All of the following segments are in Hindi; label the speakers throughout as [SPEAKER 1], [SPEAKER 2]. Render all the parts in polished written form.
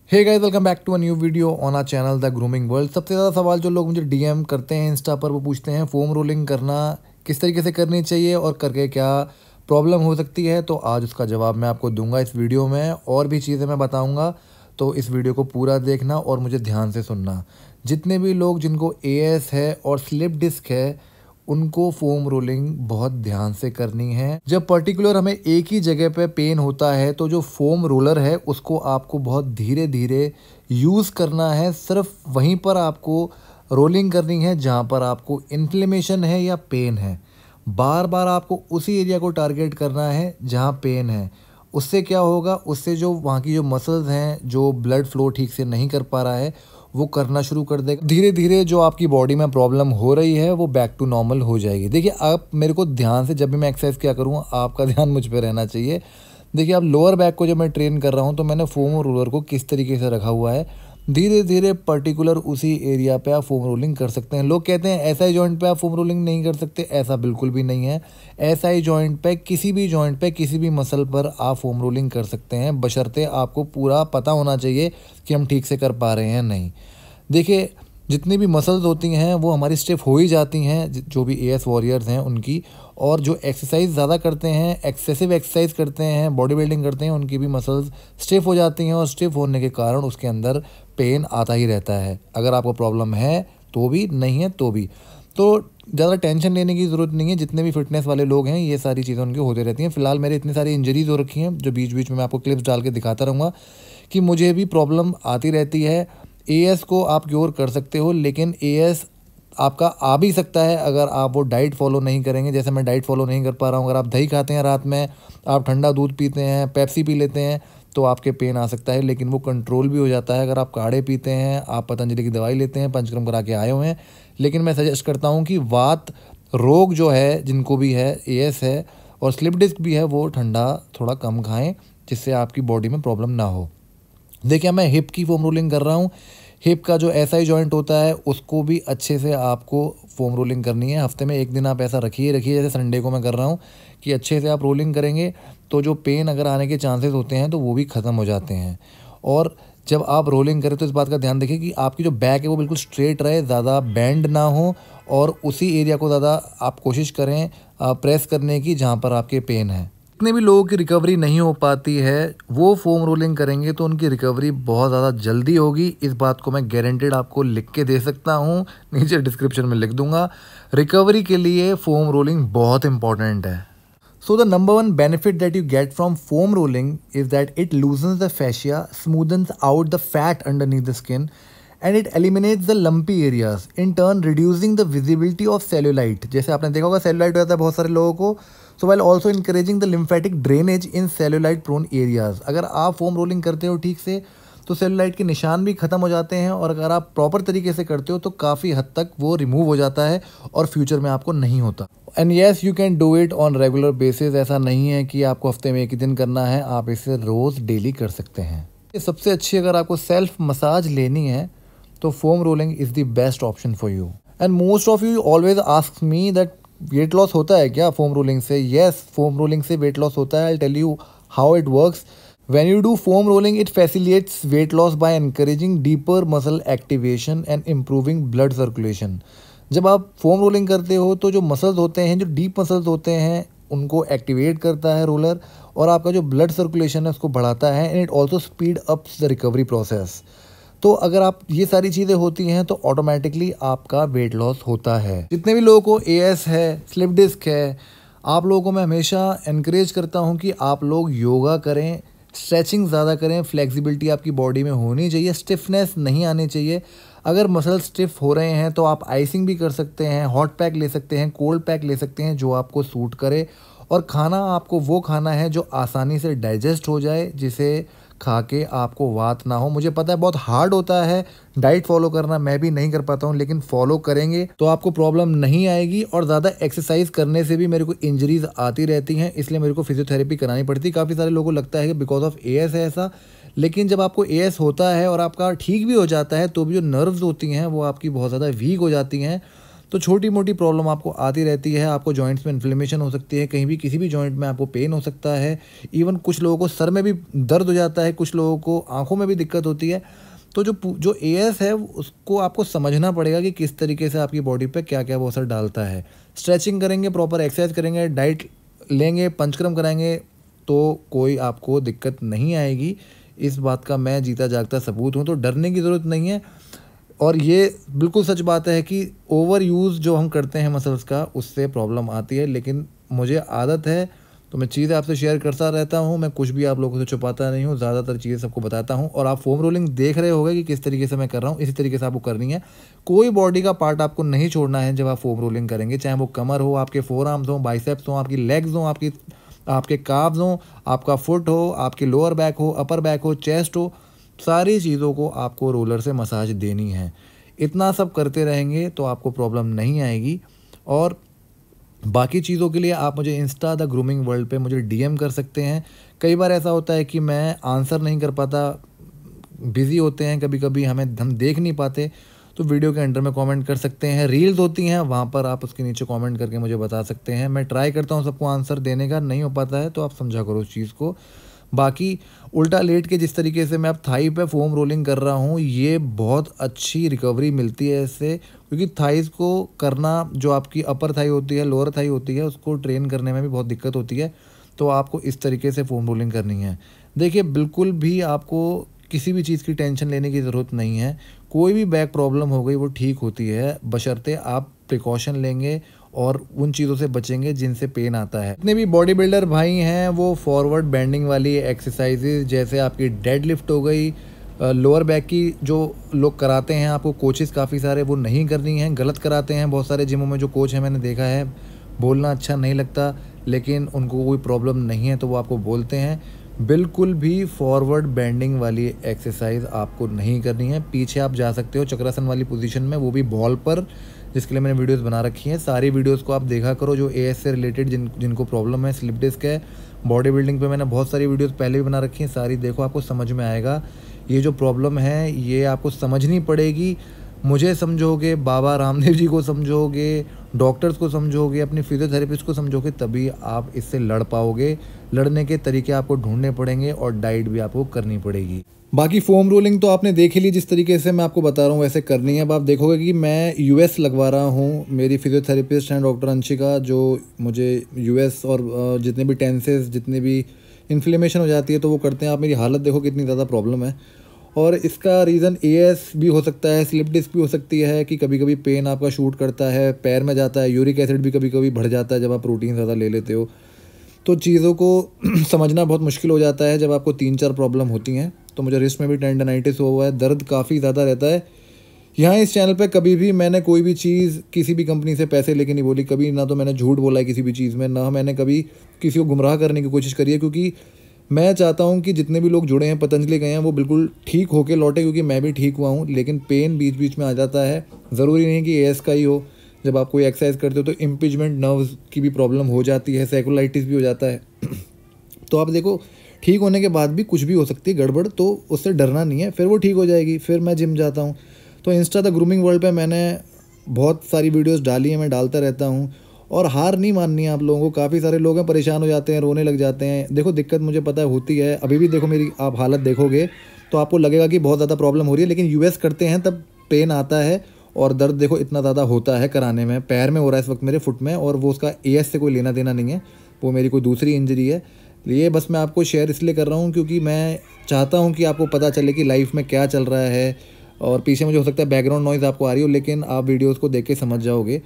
[SPEAKER 1] Hey guys, welcome back to a new video on our channel the grooming world. सबसे ज़्यादा सवाल जो लोग मुझे डीएम करते हैं इंस्टा पर, वो पूछते हैं फोम रोलिंग करना किस तरीके से करनी चाहिए और करके क्या प्रॉब्लम हो सकती है। तो आज उसका जवाब मैं आपको दूंगा इस वीडियो में, और भी चीज़ें मैं बताऊंगा। तो इस वीडियो को पूरा देखना और मुझे ध्यान से सुनना। जितने भी लोग जिनको एएस है और स्लिप डिस्क है, उनको फोम रोलिंग बहुत ध्यान से करनी है। जब पर्टिकुलर हमें एक ही जगह पे पेन होता है, तो जो फोम रोलर है उसको आपको बहुत धीरे धीरे यूज़ करना है। सिर्फ वहीं पर आपको रोलिंग करनी है जहाँ पर आपको इन्फ्लेमेशन है या पेन है। बार बार आपको उसी एरिया को टारगेट करना है जहाँ पेन है। उससे क्या होगा, उससे जो वहाँ की जो मसल्स हैं, जो ब्लड फ्लो ठीक से नहीं कर पा रहा है, वो करना शुरू कर देगा। धीरे धीरे जो आपकी बॉडी में प्रॉब्लम हो रही है वो बैक टू नॉर्मल हो जाएगी। देखिए, आप मेरे को ध्यान से, जब भी मैं एक्सरसाइज क्या करूँ, आपका ध्यान मुझ पर रहना चाहिए। देखिए, आप लोअर बैक को जब मैं ट्रेन कर रहा हूँ तो मैंने फोम रोलर को किस तरीके से रखा हुआ है। धीरे धीरे पर्टिकुलर उसी एरिया पे आप फोम रोलिंग कर सकते हैं। लोग कहते हैं एसआई जॉइंट पे आप फोम रोलिंग नहीं कर सकते, ऐसा बिल्कुल भी नहीं है। एसआई जॉइंट पे, किसी भी जॉइंट पे, किसी भी मसल पर आप फोम रोलिंग कर सकते हैं, बशर्ते आपको पूरा पता होना चाहिए कि हम ठीक से कर पा रहे हैं नहीं। देखिए, जितनी भी मसल्स होती हैं वो हमारी स्टिफ हो ही जाती हैं, जो भी एएस वॉरियर्स हैं उनकी। और जो एक्सरसाइज ज़्यादा करते हैं, एक्सेसिव एक्सरसाइज करते हैं, बॉडी बिल्डिंग करते हैं, उनकी भी मसल्स स्टिफ हो जाती हैं। और स्टिफ होने के कारण उसके अंदर पेन आता ही रहता है। अगर आपको प्रॉब्लम है तो भी, नहीं है तो भी। तो ज़्यादा टेंशन लेने की ज़रूरत नहीं है। जितने भी फिटनेस वाले लोग हैं, ये सारी चीज़ें उनकी होती रहती हैं। फिलहाल मेरे इतनी सारी इंजरीज हो रखी हैं, जो बीच बीच में मैं आपको क्लिप्स डाल के दिखाता रहूँगा कि मुझे भी प्रॉब्लम आती रहती है। एएस को आप क्योर कर सकते हो, लेकिन एएस आपका आ भी सकता है अगर आप वो डाइट फॉलो नहीं करेंगे। जैसे मैं डाइट फॉलो नहीं कर पा रहा हूँ। अगर आप दही खाते हैं रात में, आप ठंडा दूध पीते हैं, पेप्सी पी लेते हैं, तो आपके पेन आ सकता है, लेकिन वो कंट्रोल भी हो जाता है। अगर आप काढ़े पीते हैं, आप पतंजलि की दवाई लेते हैं, पंचकर्म करा के आए हुए हैं। लेकिन मैं सजेस्ट करता हूँ कि वात रोग जो है, जिनको भी है, एएस है और स्लिप डिस्क भी है, वो ठंडा थोड़ा कम खाएँ, जिससे आपकी बॉडी में प्रॉब्लम ना हो। देखिए, मैं हिप की फोम रोलिंग कर रहा हूँ। हिप का जो एसआई जॉइंट होता है उसको भी अच्छे से आपको फोम रोलिंग करनी है। हफ्ते में एक दिन आप ऐसा रखिए, जैसे संडे को मैं कर रहा हूँ, कि अच्छे से आप रोलिंग करेंगे तो जो पेन अगर आने के चांसेस होते हैं तो वो भी ख़त्म हो जाते हैं। और जब आप रोलिंग करें तो इस बात का ध्यान रखिए कि आपकी जो बैक है वो बिल्कुल स्ट्रेट रहे, ज़्यादा बैंड ना हो। और उसी एरिया को ज़्यादा आप कोशिश करें प्रेस करने की जहाँ पर आपके पेन है। जितने भी लोगों की रिकवरी नहीं हो पाती है, वो फोम रोलिंग करेंगे तो उनकी रिकवरी बहुत ज़्यादा जल्दी होगी। इस बात को मैं गारंटेड आपको लिख के दे सकता हूँ, नीचे डिस्क्रिप्शन में लिख दूंगा। रिकवरी के लिए फोम रोलिंग बहुत इंपॉर्टेंट है। So the number one benefit that you get from foam rolling is that it loosens the fascia, smoothens out the fat underneath the skin, and it eliminates the lumpy areas, in turn reducing the visibility of cellulite. जैसे आपने देखा होगा cellulite हो जाता है बहुत सारे लोगों को। So while also encouraging the lymphatic drainage in cellulite prone areas. अगर आप फोम रोलिंग करते हो ठीक से तो सेलुलाइट के निशान भी ख़त्म हो जाते हैं, और अगर आप प्रॉपर तरीके से करते हो तो काफ़ी हद तक वो रिमूव हो जाता है और फ्यूचर में आपको नहीं होता। And yes, you can do it on regular basis. ऐसा नहीं है कि आपको हफ्ते में एक ही दिन करना है, आप इसे रोज़ डेली कर सकते हैं। सबसे अच्छी अगर आपको सेल्फ मसाज लेनी है तो foam rolling is the best option for you. And most of you always ask me that weight loss होता है क्या फोम रोलिंग से? येस, फोम रोलिंग से वेट लॉस होता है। I tell you how it works. When you do foam rolling, it facilitates weight loss by encouraging deeper muscle activation and improving blood circulation. जब आप फोम रोलिंग करते हो तो जो मसल्स होते हैं, जो डीप मसल्स होते हैं, उनको एक्टिवेट करता है रोलर, और आपका जो ब्लड सर्कुलेशन है उसको बढ़ाता है। And it also speed ups the recovery process. तो अगर आप ये सारी चीज़ें होती हैं तो ऑटोमेटिकली आपका वेट लॉस होता है। जितने भी लोगों को एएस है, स्लिप डिस्क है, आप लोगों को मैं हमेशा इनक्रेज करता हूँ कि आप लोग योगा करें, स्ट्रेचिंग ज़्यादा करें। फ्लेक्सिबिलिटी आपकी बॉडी में होनी चाहिए, स्टिफनेस नहीं आनी चाहिए। अगर मसल स्टिफ हो रहे हैं तो आप आइसिंग भी कर सकते हैं, हॉट पैक ले सकते हैं, कोल्ड पैक ले सकते हैं, जो आपको सूट करे। और खाना आपको वो खाना है जो आसानी से डाइजेस्ट हो जाए, जिसे खा के आपको वात ना हो। मुझे पता है बहुत हार्ड होता है डाइट फॉलो करना, मैं भी नहीं कर पाता हूँ, लेकिन फॉलो करेंगे तो आपको प्रॉब्लम नहीं आएगी। और ज़्यादा एक्सरसाइज करने से भी मेरे को इंजरीज आती रहती हैं, इसलिए मेरे को फिजियोथेरेपी करानी पड़ती है। काफ़ी सारे लोगों को लगता है कि बिकॉज ऑफ एएस है ऐसा, लेकिन जब आपको एएस होता है और आपका ठीक भी हो जाता है तो भी जो नर्व्स होती हैं वो आपकी बहुत ज़्यादा वीक हो जाती हैं। तो छोटी मोटी प्रॉब्लम आपको आती रहती है। आपको जॉइंट्स में इन्फ्लेमेशन हो सकती है, कहीं भी किसी भी जॉइंट में आपको पेन हो सकता है। इवन कुछ लोगों को सर में भी दर्द हो जाता है, कुछ लोगों को आँखों में भी दिक्कत होती है। तो जो एएस है उसको आपको समझना पड़ेगा कि किस तरीके से आपकी बॉडी पे क्या क्या वो असर डालता है। स्ट्रेचिंग करेंगे, प्रॉपर एक्सरसाइज करेंगे, डाइट लेंगे, पंचकर्म कराएंगे तो कोई आपको दिक्कत नहीं आएगी। इस बात का मैं जीता जागता सबूत हूँ, तो डरने की ज़रूरत नहीं है। और ये बिल्कुल सच बात है कि ओवर यूज़ जो हम करते हैं मसल्स का, उससे प्रॉब्लम आती है। लेकिन मुझे आदत है तो मैं चीज़ें आपसे शेयर करता रहता हूँ। मैं कुछ भी आप लोगों से छुपाता नहीं हूँ, ज़्यादातर चीज़ें सबको बताता हूँ। और आप फोम रोलिंग देख रहे होंगे कि किस तरीके से मैं कर रहा हूँ, इसी तरीके से आपको करनी है। कोई बॉडी का पार्ट आपको नहीं छोड़ना है जब आप फोम रोलिंग करेंगे, चाहे वो कमर हो, आपके फोर आर्म्स हो, बाइसेप्स हो, आपकी लेग्स हो, आपके काव्स हो, आपका फुट हो, आपके लोअर बैक हो, अपर बैक हो, चेस्ट हो, सारी चीज़ों को आपको रोलर से मसाज देनी है। इतना सब करते रहेंगे तो आपको प्रॉब्लम नहीं आएगी। और बाकी चीज़ों के लिए आप मुझे इंस्टा द ग्रूमिंग वर्ल्ड पे मुझे डीएम कर सकते हैं। कई बार ऐसा होता है कि मैं आंसर नहीं कर पाता, बिज़ी होते हैं, कभी कभी हम देख नहीं पाते, तो वीडियो के अंडर में कमेंट कर सकते हैं। रील्स होती हैं, वहाँ पर आप उसके नीचे कमेंट करके मुझे बता सकते हैं। मैं ट्राई करता हूँ सबको आंसर देने का, नहीं हो पाता है तो आप समझा करो उस चीज़ को। बाकी उल्टा लेट के जिस तरीके से मैं अब थाई पे फोम रोलिंग कर रहा हूँ, ये बहुत अच्छी रिकवरी मिलती है इससे। क्योंकि थाइज़ को करना, जो आपकी अपर थाई होती है, लोअर थाई होती है, उसको ट्रेन करने में भी बहुत दिक्कत होती है। तो आपको इस तरीके से फोम रोलिंग करनी है। देखिए, बिल्कुल भी आपको किसी भी चीज़ की टेंशन लेने की ज़रूरत नहीं है। कोई भी बैक प्रॉब्लम हो गई वो ठीक होती है, बशर्ते आप प्रिकॉशन लेंगे और उन चीज़ों से बचेंगे जिनसे पेन आता है। जितने भी बॉडी बिल्डर भाई हैं वो फॉरवर्ड बेंडिंग वाली एक्सरसाइजेज, जैसे आपकी डेड लिफ्ट हो गई, लोअर बैक की जो लोग कराते हैं, आपको कोचेस काफ़ी सारे वो नहीं करनी है, गलत कराते हैं। बहुत सारे जिमों में जो कोच हैं मैंने देखा है, बोलना अच्छा नहीं लगता, लेकिन उनको कोई प्रॉब्लम नहीं है तो वो आपको बोलते हैं। बिल्कुल भी फॉरवर्ड बेंडिंग वाली एक्सरसाइज आपको नहीं करनी है। पीछे आप जा सकते हो चक्रासन वाली पोजीशन में, वो भी बॉल पर, जिसके लिए मैंने वीडियोस बना रखी हैं। सारी वीडियोस को आप देखा करो जो एएस से रिलेटेड, जिनको प्रॉब्लम है, स्लिप डिस्क है, बॉडी बिल्डिंग पे मैंने बहुत सारी वीडियोस पहले भी बना रखी हैं। सारी देखो, आपको समझ में आएगा। ये जो प्रॉब्लम है ये आपको समझनी पड़ेगी। मुझे समझोगे, बाबा रामदेव जी को समझोगे, डॉक्टर्स को समझोगे, अपनी फिजियोथेरेपिस्ट को समझोगे, तभी आप इससे लड़ पाओगे। लड़ने के तरीके आपको ढूंढने पड़ेंगे और डाइट भी आपको करनी पड़ेगी। बाकी फोम रोलिंग तो आपने देख ही ली, जिस तरीके से मैं आपको बता रहा हूँ वैसे करनी है। अब आप देखोगे कि मैं यूएस लगवा रहा हूँ। मेरी फिजियोथेरेपिस्ट हैं डॉक्टर अंशिका, जो मुझे यूएस और जितने भी टेंसेस, जितने भी इन्फ्लेमेशन हो जाती है तो वो करते हैं। आप मेरी हालत देखो कितनी ज़्यादा प्रॉब्लम है। और इसका रीज़न एएस भी हो सकता है, स्लिप डिस्क भी हो सकती है कि कभी कभी पेन आपका शूट करता है, पैर में जाता है, यूरिक एसिड भी कभी कभी बढ़ जाता है जब आप प्रोटीन ज़्यादा ले लेते हो। तो चीज़ों को समझना बहुत मुश्किल हो जाता है जब आपको 3-4 प्रॉब्लम होती हैं। तो मुझे रिस्ट में भी टेंडनाइटिस हुआ है, दर्द काफ़ी ज़्यादा रहता है। यहाँ इस चैनल पे कभी भी मैंने कोई भी चीज़ किसी भी कंपनी से पैसे लेके नहीं बोली कभी, ना तो मैंने झूठ बोला है किसी भी चीज़ में, ना मैंने कभी किसी को गुमराह करने की कोशिश करी है। क्योंकि मैं चाहता हूँ कि जितने भी लोग जुड़े हैं, पतंजलि गए हैं, वो बिल्कुल ठीक होके लौटे, क्योंकि मैं भी ठीक हुआ हूँ। लेकिन पेन बीच बीच में आ जाता है, ज़रूरी नहीं कि एएस का ही हो। जब आप कोई एक्सरसाइज करते हो तो इम्पिजमेंट नर्व्स की भी प्रॉब्लम हो जाती है, साइकोलाइटिस भी हो जाता है। तो आप देखो, ठीक होने के बाद भी कुछ भी हो सकती है गड़बड़, तो उससे डरना नहीं है, फिर वो ठीक हो जाएगी। फिर मैं जिम जाता हूँ। तो इंस्टा द ग्रूमिंग वर्ल्ड पे मैंने बहुत सारी वीडियोस डाली हैं, मैं डालता रहता हूँ। और हार नहीं माननी है आप लोगों को। काफ़ी सारे लोग हैं, परेशान हो जाते हैं, रोने लग जाते हैं। देखो, दिक्कत मुझे पता है होती है, अभी भी देखो मेरी आप हालत देखोगे तो आपको लगेगा कि बहुत ज़्यादा प्रॉब्लम हो रही है। लेकिन यूएस करते हैं तब पेन आता है और दर्द देखो इतना ज़्यादा होता है कराने में। पैर में हो रहा है इस वक्त मेरे, फुट में, और वो उसका एएस से कोई लेना देना नहीं है, वो मेरी कोई दूसरी इंजरी है। ये बस मैं आपको शेयर इसलिए कर रहा हूँ क्योंकि मैं चाहता हूँ कि आपको पता चले कि लाइफ में क्या चल रहा है। और पीछे मुझे हो सकता है बैकग्राउंड नॉइज़ आपको आ रही हो, लेकिन आप वीडियोज़ को देख के समझ जाओगे।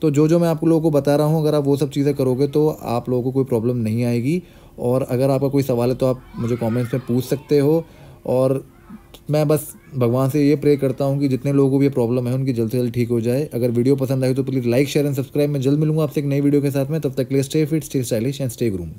[SPEAKER 1] तो जो मैं आप लोगों को बता रहा हूँ, अगर आप वो सब चीज़ें करोगे तो आप लोगों को कोई प्रॉब्लम नहीं आएगी। और अगर आपका कोई सवाल है तो आप मुझे कमेंट्स में पूछ सकते हो। और मैं बस भगवान से ये प्रे करता हूँ कि जितने लोगों को भी ये प्रॉब्लम है उनकी जल्द से जल्द ठीक हो जाए। अगर वीडियो पसंद आई तो please like, share and subscribe. मैं जल्द मिलूंगा आपसे एक नई वीडियो के साथ में। तब तक के लिए stay fit, stay stylish and stay groom.